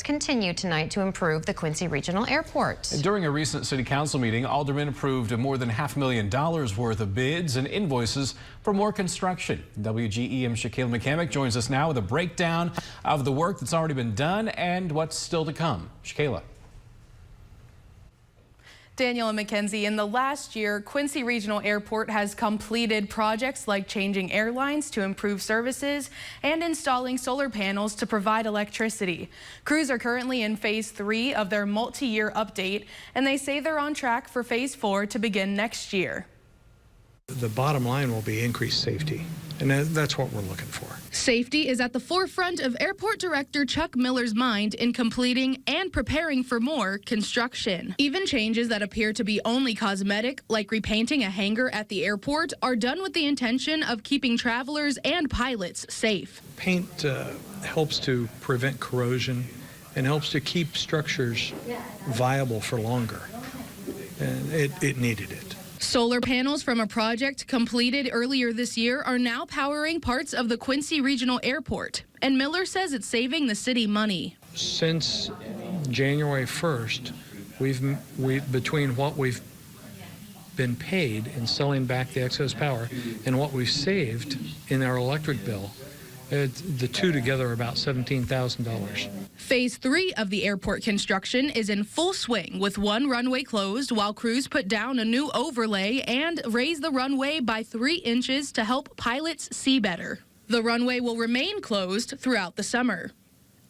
continue tonight to improve the Quincy Regional Airport. During a recent city council meeting, aldermen approved more than $500,000 worth of bids and invoices for more construction. WGEM's Shaquille McCamick joins us now with a breakdown of the work that's already been done and what's still to come. Shaquille. Daniel and Mackenzie, in the last year, Quincy Regional Airport has completed projects like changing airlines to improve services and installing solar panels to provide electricity. Crews are currently in Phase 3 of their multi-year update, and they say they're on track for Phase 4 to begin next year. The bottom line will be increased safety, and that's what we're looking for. Safety is at the forefront of Airport Director Chuck Miller's mind in completing and preparing for more construction. Even changes that appear to be only cosmetic, like repainting a hangar at the airport, are done with the intention of keeping travelers and pilots safe. Paint helps to prevent corrosion and helps to keep structures viable for longer, and it needed it. Solar panels from a project completed earlier this year are now powering parts of the Quincy Regional Airport, and Miller says it's saving the city money. Since January 1st, between what we've been paid in selling back the excess power and what we've saved in our electric bill, the two together are about $17,000. Phase 3 of the airport construction is in full swing, with one runway closed while crews put down a new overlay and raise the runway by 3 inches to help pilots see better. The runway will remain closed throughout the summer.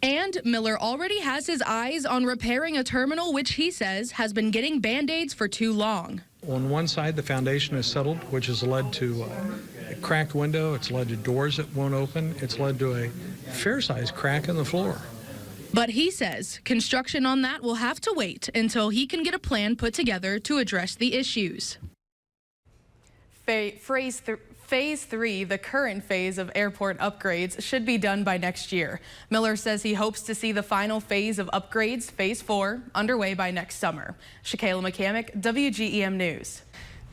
And Miller already has his eyes on repairing a terminal which he says has been getting Band-Aids for too long. On one side, the foundation is settled, which has led to a cracked window. It's led to doors that won't open. It's led to a fair-sized crack in the floor. But he says construction on that will have to wait until he can get a plan put together to address the issues. Phase 3, the current phase of airport upgrades, should be done by next year. Miller says he hopes to see the final phase of upgrades, Phase 4, underway by next summer. Shaquille McCamick, WGEM News.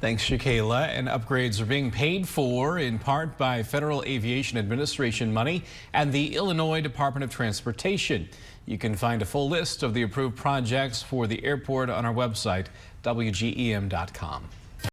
Thanks, Shaquilla. And upgrades are being paid for in part by Federal Aviation Administration money and the Illinois Department of Transportation. You can find a full list of the approved projects for the airport on our website, WGEM.com.